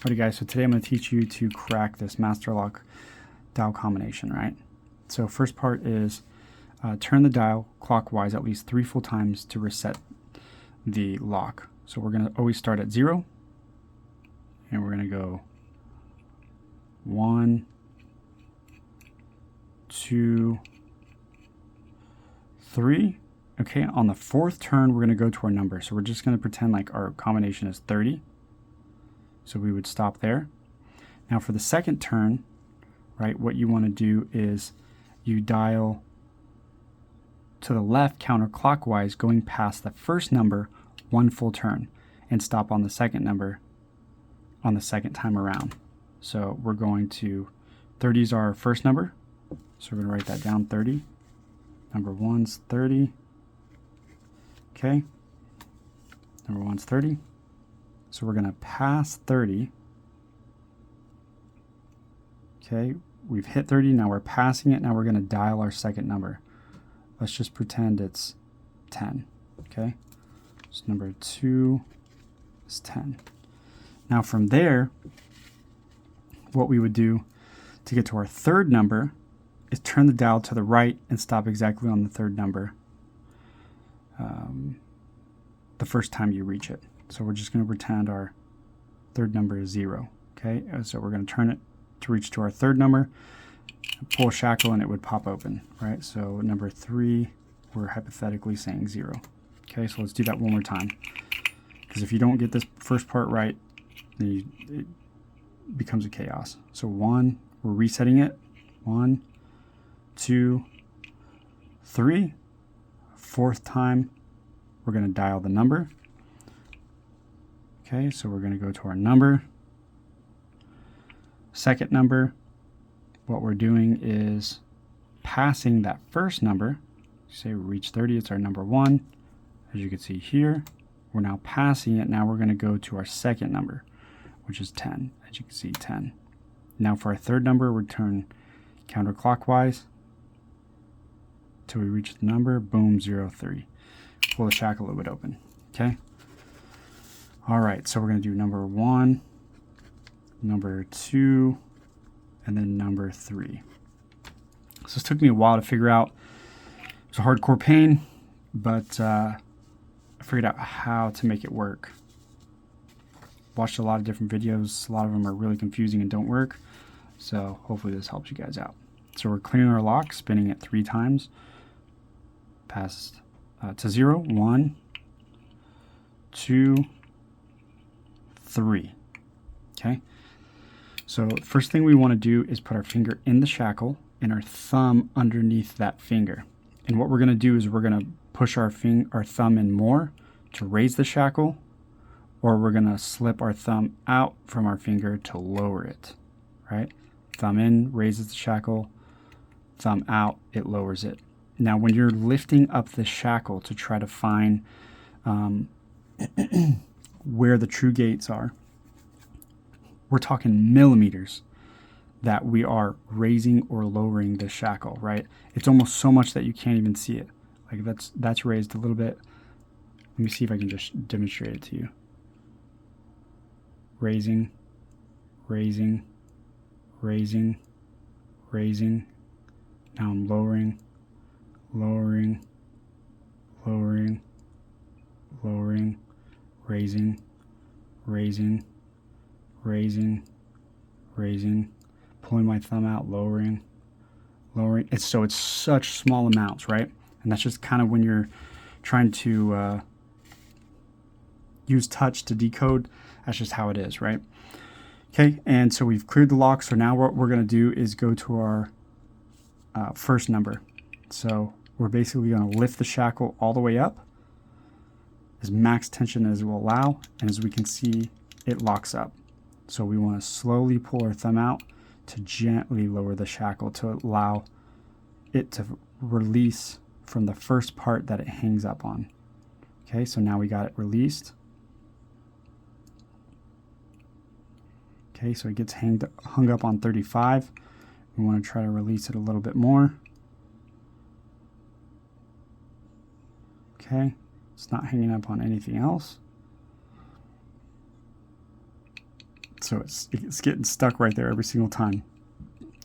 Alright guys, so today I'm going to teach you to crack this master lock dial combination, right? So first part is turn the dial clockwise at least 3 full times to reset the lock. So we're going to always start at 0 and we're going to go 1, 2, 3. Okay, on the 4th turn we're going to go to our number. So we're just going to pretend like our combination is 30. So we would stop there. Now for the 2nd turn, right, what you want to do is you dial to the left counterclockwise going past the first number 1 full turn and stop on the 2nd number on the 2nd time around. So we're going to, 30 is our first number. So we're going to write that down, 30. Number 1's 30. Okay. Number 1's 30. So we're going to pass 30. Okay, we've hit 30, now we're passing it, now we're going to dial our 2nd number. Let's just pretend it's 10. Okay, so number 2 is 10. Now from there, what we would do to get to our 3rd number is turn the dial to the right and stop exactly on the 3rd number the first time you reach it. So we're just going to pretend our 3rd number is 0. Okay, so we're going to turn it to reach to our 3rd number, pull shackle, and it would pop open, right? So number 3, we're hypothetically saying 0. Okay, so let's do that one more time. Because if you don't get this first part right, then it becomes a chaos. So 1, we're resetting it. 1, 2, 3. 4th time, we're going to dial the number. Okay, so we're going to go to our number. 2nd number, what we're doing is passing that first number. Say we reach 30, it's our number 1. As you can see here, we're now passing it. Now we're going to go to our 2nd number, which is 10. As you can see, 10. Now for our 3rd number, we turn counterclockwise till we reach the number. Boom, 0, 3. Pull the shackle, it would open. Okay. All right, so we're going to do number 1, number 2, and then number 3. So this took me a while to figure out. It was a hardcore pain, but I figured out how to make it work. Watched a lot of different videos. A lot of them are really confusing and don't work. So hopefully this helps you guys out. So we're clearing our lock, spinning it 3 times. Past to 0, 1, 2, 3. Okay. So first thing we want to do is put our finger in the shackle and our thumb underneath that finger. And what we're going to do is we're going to push our thumb in more to raise the shackle, or we're going to slip our thumb out from our finger to lower it, right? Thumb in raises the shackle, thumb out, it lowers it. Now when you're lifting up the shackle to try to find where the true gates are, we're talking millimeters that we are raising or lowering the shackle, right? It's almost so much that you can't even see it. Like that's raised a little bit. Let me see if I can just demonstrate it to you. Raising, raising, raising, raising. Now I'm lowering, lowering, lowering, lowering, raising, raising, raising, raising, pulling my thumb out, lowering, lowering. It's such small amounts, right? And that's just kind of when you're trying to use touch to decode. That's just how it is, right? Okay, and so we've cleared the lock. So now what we're going to do is go to our first number. So we're basically going to lift the shackle all the way up as max tension as it will allow, and as we can see, it locks up. So we want to slowly pull our thumb out to gently lower the shackle to allow it to release from the first part that it hangs up on. Okay, so now we got it released. Okay, so it gets hung up on 35. We want to try to release it a little bit more. Okay, it's not hanging up on anything else. So it's getting stuck right there every single time.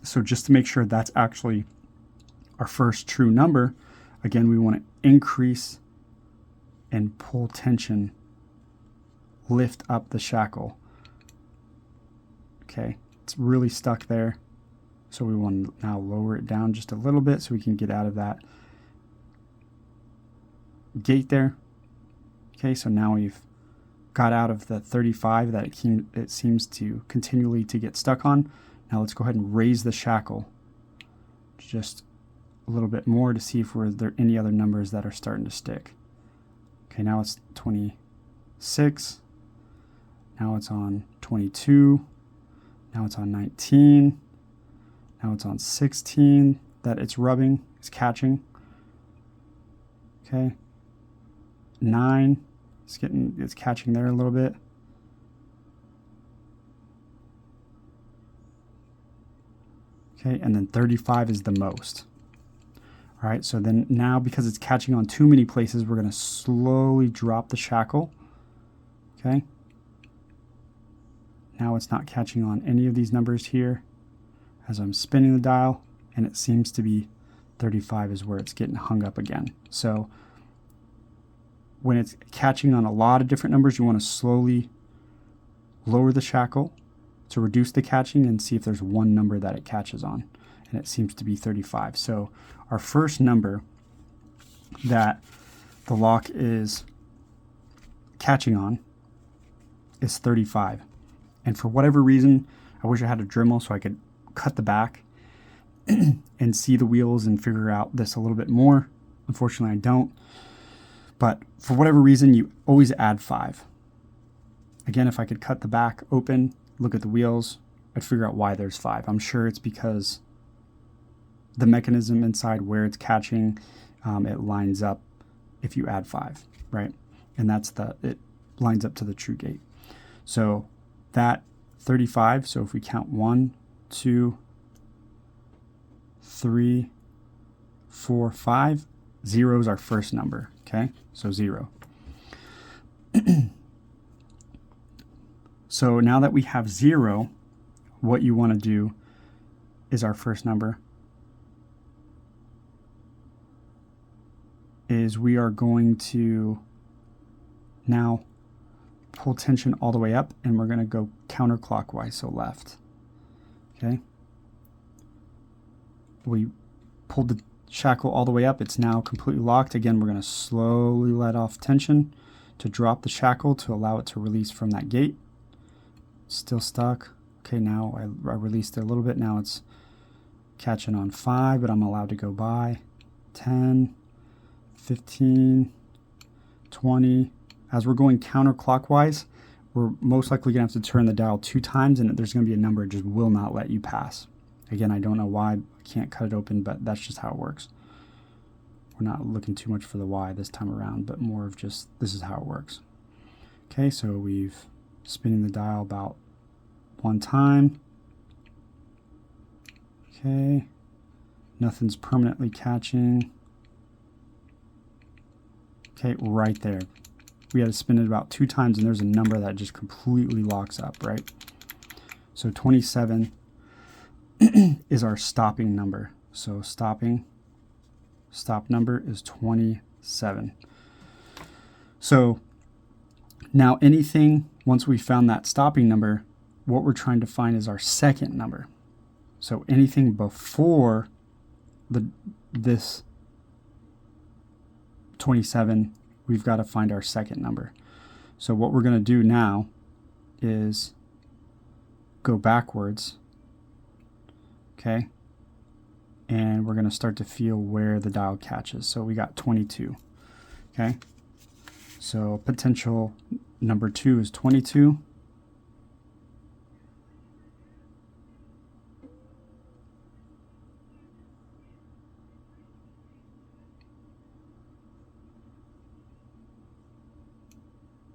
So just to make sure that's actually our first true number, again, we want to increase and pull tension, lift up the shackle. Okay, it's really stuck there. So we want to now lower it down just a little bit so we can get out of that gate there. Okay, so now we've got out of the 35 that it seems to continually to get stuck on. Now let's go ahead and raise the shackle just a little bit more to see if there are any other numbers that are starting to stick. Okay, now it's 26. Now it's on 22. Now it's on 19. Now it's on 16 that it's rubbing, it's catching. Okay. 9, it's catching there a little bit. Okay, and then 35 is the most. All right, so then now because it's catching on too many places, we're going to slowly drop the shackle. Okay. Now it's not catching on any of these numbers here as I'm spinning the dial, and it seems to be 35 is where it's getting hung up again. So when it's catching on a lot of different numbers, you want to slowly lower the shackle to reduce the catching and see if there's one number that it catches on. And it seems to be 35. So our first number that the lock is catching on is 35. And for whatever reason, I wish I had a Dremel so I could cut the back and see the wheels and figure out this a little bit more. Unfortunately, I don't. But for whatever reason, you always add 5. Again, if I could cut the back open, look at the wheels, I'd figure out why there's 5. I'm sure it's because the mechanism inside where it's catching, it lines up if you add 5, right? And it lines up to the true gate. So that 35, so if we count 1, 2, 3, 4, 5, 0 is our first number, okay? So 0. So now that we have 0, what you want to do is our first number is we are going to now pull tension all the way up, and we're going to go counterclockwise, so left. Okay. We pulled the shackle all the way up. It's now completely locked. Again, we're going to slowly let off tension to drop the shackle to allow it to release from that gate. Still stuck. Okay, now I released it a little bit. Now it's catching on 5, but I'm allowed to go by 10, 15, 20. As we're going counterclockwise, we're most likely going to have to turn the dial 2 times, and there's going to be a number that just will not let you pass. Again, I don't know why. I can't cut it open, but that's just how it works. We're not looking too much for the why this time around, but more of just this is how it works. Okay, so we've spinning the dial about 1 time. Okay, nothing's permanently catching. Okay, right there. We had to spin it about 2 times, and there's a number that just completely locks up, right? So 27 is our stopping number. So stop number is 27. So now anything, once we found that stopping number, what we're trying to find is our second number. So anything before this 27, we've got to find our second number. So what we're going to do now is go backwards, okay? And we're going to start to feel where the dial catches. So we got 22, okay? So potential number 2 is 22.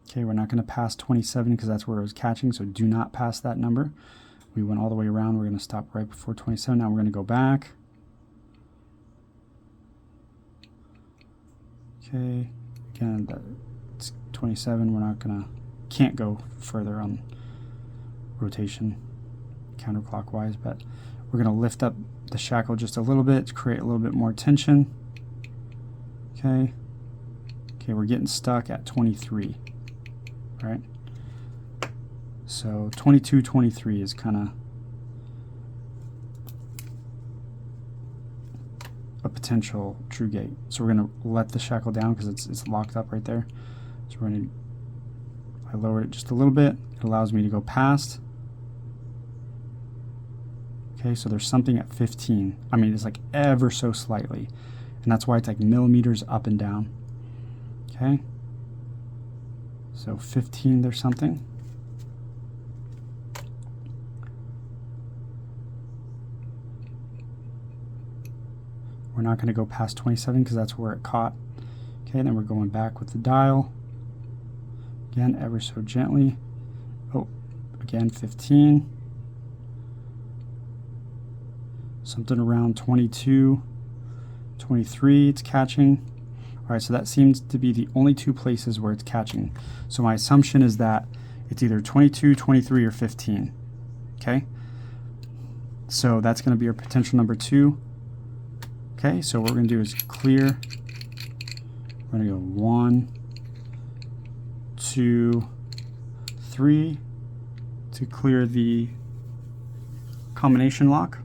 Okay, we're not going to pass 27 because that's where it was catching, so do not pass that number. We went all the way around. We're going to stop right before 27. Now we're going to go back. Okay, again, that's 27. We're not going to, can't go further on rotation counterclockwise, but we're going to lift up the shackle just a little bit to create a little bit more tension. Okay. Okay, we're getting stuck at 23. Right? So 22, 23 is kind of a potential true gate. So we're going to let the shackle down because it's locked up right there. So we're going to, I lower it just a little bit. It allows me to go past. Okay, so there's something at 15. I mean, it's like ever so slightly. And that's why it's like millimeters up and down. Okay. So 15, there's something. We're not going to go past 27 because that's where it caught. Okay, then we're going back with the dial. Again, ever so gently. Oh, again, 15. Something around 22, 23 it's catching. All right, so that seems to be the only two places where it's catching. So my assumption is that it's either 22, 23, or 15. Okay? So that's going to be our potential number 2. Okay, so what we're going to do is clear. We're going to go 1, 2, 3 to clear the combination lock.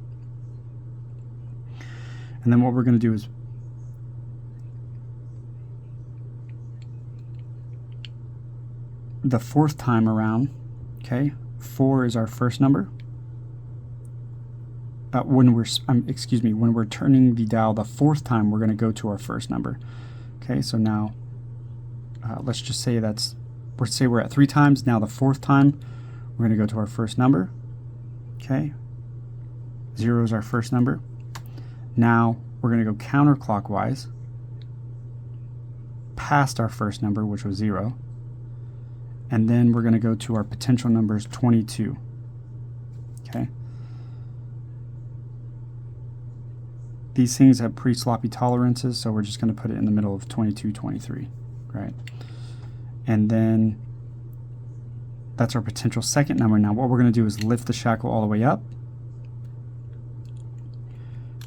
And then what we're going to do is the 4th time around, okay, 4 is our first number. When we're turning the dial the 4th time, we're going to go to our first number. Okay, so now let's just say we're at 3 times. Now the 4th time, we're going to go to our first number. Okay, 0 is our first number. Now we're going to go counterclockwise past our first number, which was 0. And then we're going to go to our potential numbers 22. Okay. These things have pretty sloppy tolerances, so we're just going to put it in the middle of 22, 23, right? And then that's our potential second number. Now what we're going to do is lift the shackle all the way up.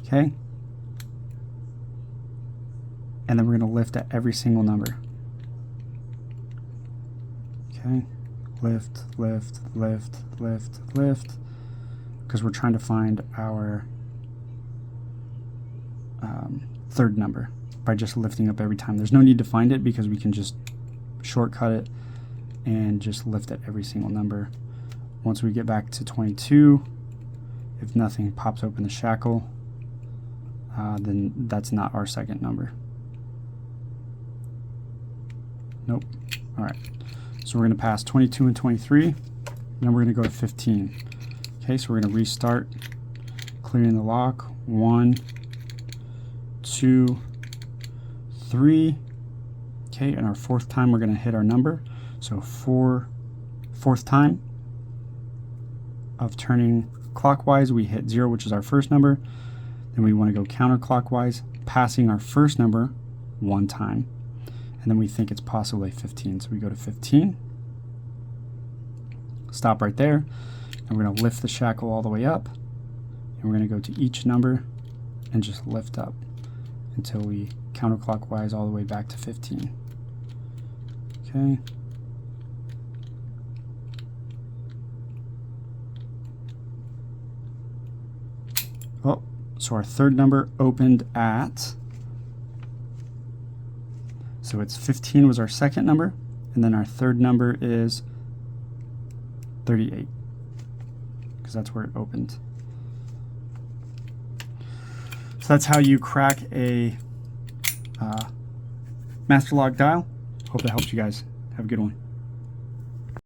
Okay. And then we're going to lift at every single number. Okay. Lift, lift, lift, lift, lift. Because we're trying to find our third number by just lifting up every time. There's no need to find it because we can just shortcut it and just lift at every single number. Once we get back to 22, if nothing pops open the shackle, then that's not our second number. Nope. All right. So we're going to pass 22 and 23. Then we're going to go to 15. Okay, so we're going to restart, clearing the lock. 1, 2, 3. Okay, and our 4th time we're going to hit our number. So 4th time of turning clockwise, we hit 0, which is our first number. Then we want to go counterclockwise, passing our first number 1 time. And then we think it's possibly 15. So we go to 15. Stop right there. And we're going to lift the shackle all the way up. And we're going to go to each number and just lift up until we counterclockwise all the way back to 15. Okay. Oh, so our third number opened at, so it's 15 was our second number, and then our third number is 38, because that's where it opened. So that's how you crack a master lock dial. Hope that helps you guys. Have a good one.